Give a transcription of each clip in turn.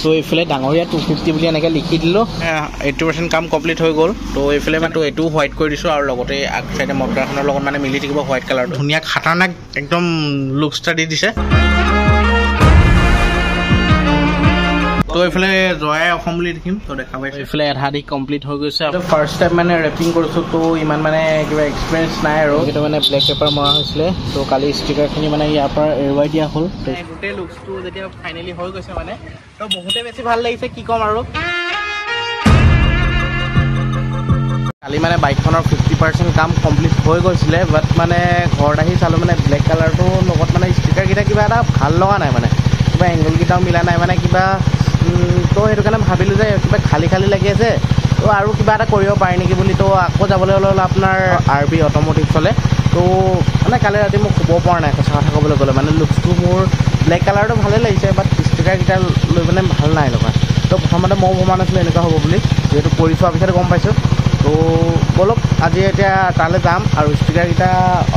তো এইফালে ডাঙৰীয়া 250 বুলি এনেকৈ লিখি দিলোঁ 80% কাম কমপ্লিট হৈ গ'ল তো এইফালে মানে এইটো হোৱাইট কৰি দিছোঁ আৰু লগতে আগ চাইডে মটৰখনৰ লগত মানে মিলি থাকিব হোৱাইট কালাৰ ধুনীয়া খাতাৰনাক একদম লুকছ এটা দি দিছে তো এইফালে জয়াই অসম বুলি দেখিম তো দেখা পাইছোঁ এইফালে আধা দি কমপ্লিট হৈ গৈছে ফাৰ্ষ্ট টাইম মানে ৰেপিং কৰিছোঁ তো ইমান মানে কিবা এক্সপিৰিয়েঞ্চ নাই আৰু সেইটো মানে ব্লেক পেপাৰ মৰা হৈছিলে তো কালি ষ্টিকাৰখিনি মানে ইয়াৰ পৰা এৰুৱাই দিয়া হ'ল গোটেই লুকছটো যেতিয়া ফাইনেলি হৈ গৈছে মানে তো বহুতে বেছি ভাল লাগিছে কি ক'ম আৰু কালি মানে বাইকখনৰ 50% কাম কমপ্লিট হৈ গৈছিলে বাট মানে ঘৰত আহি চালোঁ মানে ব্লেক কালাৰটোৰ লগত মানে ষ্টিকাৰকেইটা কিবা এটা ভাল লগা নাই মানে কিবা এংগলকেইটাও মিলা নাই মানে কিবা তো সেইটো কাৰণে ভাবিলোঁ যে কিবা খালী খালী লাগি আছে তো আৰু কিবা এটা কৰিব পাৰি নেকি বুলি তো আকৌ যাবলৈ হ'লে আপোনাৰ RB অট'মটিভছলৈ তো মানে কালি ৰাতি মোক শুব পৰা নাই সঁচা কথা ক'বলৈ গ'লে মানে লুকছটো মোৰ ব্লেক কালাৰটো ভালেই লাগিছে বাট ষ্টিকাৰকেইটা লৈ মানে ভাল নাই লগা তো প্ৰথমতে মই ভবা নাছিলোঁ এনেকুৱা হ'ব বুলি যিহেতু কৰি চোৱাৰ পিছতে গম পাইছোঁ তো ব'লক আজি এতিয়া তালৈ যাম আৰু ষ্টিকাৰকেইটা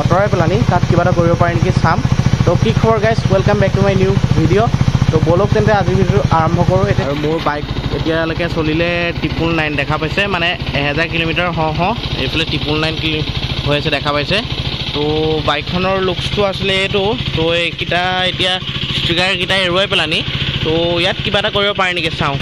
আঁতৰাই পেলানি তাত কিবা এটা কৰিব পাৰি নেকি চাম তো কি খবৰ guys welcome back to my new video' তো ব'লক তেন্তে আজিৰ ভিডিঅ'টো আৰম্ভ কৰোঁ এতিয়া আৰু মোৰ বাইক এতিয়ালৈকে চলিলে 999 দেখা পাইছে মানে 1000 কিলোমিটাৰ এইফালে 999 হৈ আছে দেখা পাইছে তো বাইকখনৰ লুকছটো আছিলে এইটো তো এইকেইটা এতিয়া ষ্টিকাৰকেইটা এৰুৱাই পেলানি তো ইয়াত কিবা এটা কৰিব পাৰি নেকি চাওঁ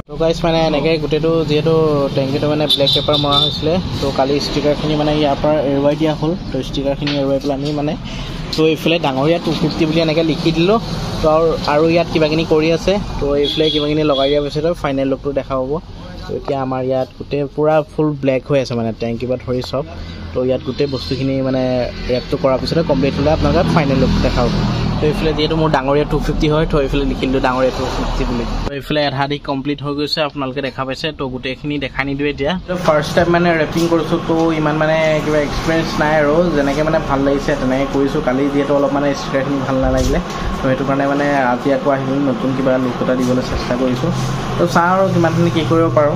তো গাইজ মানে এনেকৈ গোটেইটো যিহেতু টেংকিটো মানে ব্লেক পেপাৰ মৰা হৈছিলে তো কালি ষ্টিকাৰখিনি মানে ইয়াৰ পৰা এৰুৱাই দিয়া হ'ল তো ষ্টিকাৰখিনি এৰুৱাই পেলানি মানে তো এইফালে ডাঙৰীয়া 250 বুলি এনেকৈ লিখি দিলোঁ তো আৰু ইয়াত কিবাখিনি কৰি আছে তো এইফালে কিবাখিনি লগাই দিয়াৰ পিছত ফাইনেল লুকটো দেখা পাব তো এতিয়া আমাৰ ইয়াত গোটেই পূৰা ফুল ব্লেক হৈ আছে মানে টেংকি পৰা ধৰি চব তো ইয়াত গোটেই বস্তুখিনি মানে ৰেপটো কৰাৰ পিছতে কমপ্লিট হ'লে আপোনালোকে ফাইনেল লুকটো দেখা পাব তো এইফালে যিহেতু মোৰ ডাঙৰীয়া 250 হয় তো এইফালে লিখি দিলোঁ ডাঙৰীয়া 250 বুলি তো এইফালে আধা দি কমপ্লিট হৈ গৈছে আপোনালোকে দেখা পাইছে তো গোটেইখিনি দেখাই নিদিওঁ এতিয়া তো ফাৰ্ষ্ট টাইম মানে ৰেপিং কৰিছোঁ তো ইমান মানে কিবা এক্সপিৰিয়েঞ্চ নাই আৰু যেনেকৈ মানে ভাল লাগিছে তেনেকৈ কৰিছোঁ কালি যিহেতু অলপ মানে ষ্টিকাৰখিনি ভাল নালাগিলে তো সেইটো কাৰণে মানে আজি আকৌ আহিলোঁ নতুন কিবা লুক এটা দিবলৈ চেষ্টা কৰিছোঁ তো চাওঁ আৰু কিমানখিনি কি কৰিব পাৰোঁ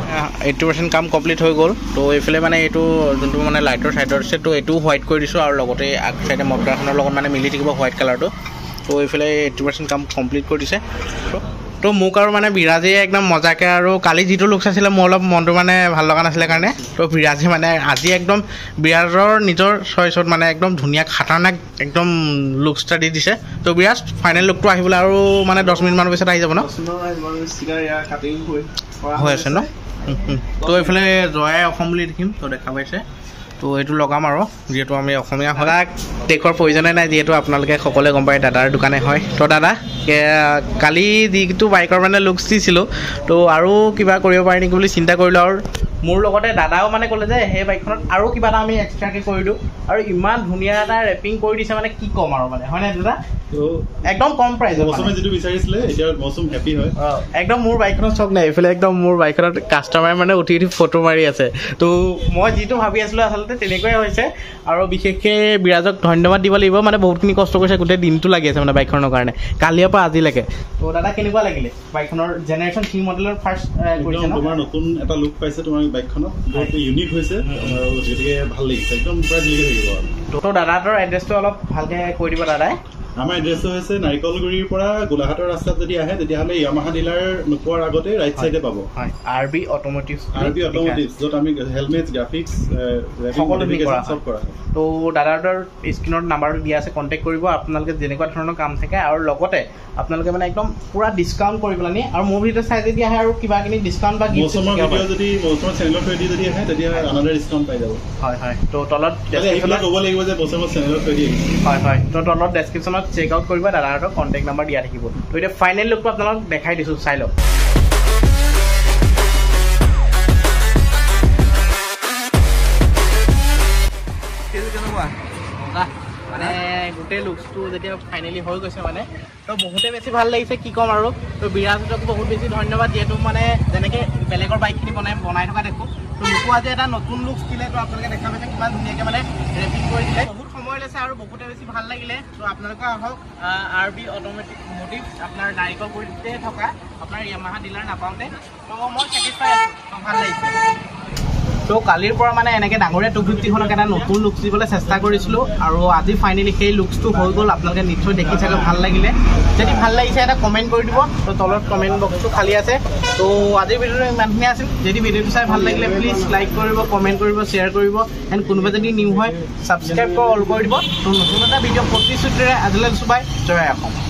80% কাম কমপ্লিট হৈ গ'ল তো এইফালে মানে এইটো যোনটো মানে লাইটৰ চাইডৰ আছে তো এইটো হোৱাইট কৰি দিছোঁ আৰু লগতে আগ চাইডে মটৰখনৰ লগত মানে মিলি থাকিব হোৱাইট কালাৰটো তো এইফালে 80% কাম কমপ্লিট কৰি দিছে তো মোক আৰু মানে বিৰাজে একদম মজাকৈ আৰু কালি যিটো লুকছ আছিলে মোৰ অলপ মনটো মানে ভাল লগা নাছিলে কাৰণে তো বিৰাজে মানে আজি একদম বিৰাজৰ নিজৰ চইচত মানে একদম ধুনীয়া খাতাৰনাক একদম লুকছ এটা দি দিছে তো বিৰাজ ফাইনেল লুকটো আহিবলৈ আৰু মানে 10 মিনিটমানৰ পিছত আহি যাব ন হৈ আছে ন তো এইফালে জয়াই অসম বুলি দেখিম তো দেখা পাইছে তো এইটো লগাম আৰু যিহেতু আমি অসমীয়া সদায় টেকৰ প্ৰয়োজনে নাই যিহেতু আপোনালোকে সকলোৱে গম পায় দাদাৰ দোকানে হয় তো দাদা কালি যিটো বাইকৰ মানে লুকছ দিছিলোঁ তো আৰু কিবা কৰিব পাৰি নেকি বুলি চিন্তা কৰিলোঁ আৰু মোৰ লগতে দাদাও মানে ক'লে যে সেই বাইকখনত আৰু কিবা এটা আমি এক্সট্ৰাকৈ কৰি দিওঁ আৰু ইমান ধুনীয়া এটা ৰেপিং কৰি দিছে মানে কি ক'ম আৰু মানে হয়নে দাদা একদম কম প্ৰাইজত যিটো বিচাৰিছিলে এতিয়া মৌচুম হেপী হয় একদম মোৰ বাইকখনত চক নাই এইফালে একদম মোৰ বাইকখনত কাষ্টমাৰে মানে উঠি ফটো মাৰি আছে তো মই যিটো ভাবি আছিলোঁ আচলতে তেনেকুৱাই হৈছে আৰু বিশেষকৈ বিৰাজক ধন্যবাদ দিব লাগিব মানে বহুতখিনি কষ্ট কৰিছে গোটেই দিনটো লাগি আছে মানে বাইকখনৰ কাৰণে কালিৰ পৰা আজিলৈকে তো দাদা কেনেকুৱা লাগিলে বাইকখনৰ জেনেৰেশ্যন 3 মডেলৰ ফাৰ্ষ্ট কৰিছে তোমাৰ নতুন এটা লুক পাইছে তোমাৰ বাইকখনত বহুত ইউনিক হৈছে আৰু গতিকে ভাল লাগিছে একদম পুৰা জিলিকি থাকিব তো দাদাটোৰ এড্ৰেছটো অলপ ভালকৈ কৈ দিব দাদাই আমাৰ এড্ৰেছটো হৈছে নাৰিকলগুৰিৰ পৰা গোলাঘাটৰ ৰাস্তাত যদি আহে তেতিয়াহ'লে ইয়ামাহা ডিলাৰ নোপোৱাৰ আগতে ৰাইট চাইডে পাব RB অট'মটিভছ য'ত আমি হেলমেট গ্ৰাফিক্স সকলো চব কৰা হয় তো দাদাটোৰ স্ক্ৰীণত নাম্বাৰটো দিয়া আছে কণ্টেক্ট কৰিব আপোনালোকে যেনেকুৱা ধৰণৰ কাম থাকে আৰু লগতে আপোনালোকে মানে একদম পুৰা ডিছকাউণ্ট কৰি পেলানি আৰু মোৰ ভিতৰত চাই যদি আহে আৰু কিবাখিনি ডিছকাউণ্ট বা মৌচুমৰ ভিডিঅ' যদি মৌচুমৰ চেনেলৰ থ্ৰুদি যদি আহে তেতিয়া আনাদাৰ ডিছকাউণ্ট পাই যাব হয় তো তলত ক'ব লাগিব যে মৌচুমৰ চেনেলৰ থ্ৰুদি হয় তো তলত ডেছক্ৰিপশ্যনত চেক আউট কৰিব দাদাহঁতৰ কণ্টেক্ট নাম্বাৰ দিয়া থাকিব তো এতিয়া ফাইনেল লুকটো আপোনালোকক দেখাই দিছোঁ চাই লওক মানে গোটেই লুকছটো যেতিয়া ফাইনেলি হৈ গৈছে মানে তো বহুতে বেছি ভাল লাগিছে কি ক'ম আৰু তো বিৰাজক বহুত বেছি ধন্যবাদ যিহেতু মানে যেনেকৈ বেলেগৰ বাইকখিনি বনাই থকা দেখোঁ তো মোকো আজি এটা নতুন লুকছ দিলে তো আপোনালোকে দেখা পাইছে কিমান ধুনীয়াকৈ মানে ৰেপিং কৰি দিলে বহুত সময় লৈছে আৰু বহুতে বেছি ভাল লাগিলে তো আপোনালোকে আহক RB অট'মটিভ আপোনাৰ নাৰিকলগুৰিতে থকা আপোনাৰ ইয়ামাহা ডিলাৰ নাপাওঁতে তো মই ছেটিছফাই আছোঁ ভাল লাগিছে তো কালিৰ পৰা মানে এনেকৈ ডাঙৰীয়া 250খনক এটা নতুন লুকছ দিবলৈ চেষ্টা কৰিছিলোঁ আৰু আজি ফাইনেলি সেই লুকছটো হৈ গ'ল আপোনালোকে নিশ্চয় দেখি চাগে ভাল লাগিলে যদি ভাল লাগিছে এটা কমেণ্ট কৰি দিব তো তলত কমেণ্ট বক্সটো খালী আছে তো আজিৰ ভিডিঅ'টো ইমানখিনি আছিল যদি ভিডিঅ'টো চাই ভাল লাগিলে প্লিজ লাইক কৰিব কমেণ্ট কৰিব শ্বেয়াৰ কৰিব এণ্ড কোনোবা যদি নিউ হয় ছাবস্ক্ৰাইব কৰি অল কৰি দিব তো নতুন এটা ভিডিঅ' প্ৰতিশ্ৰুতিৰে আজিলৈ চুবাই জয় অসম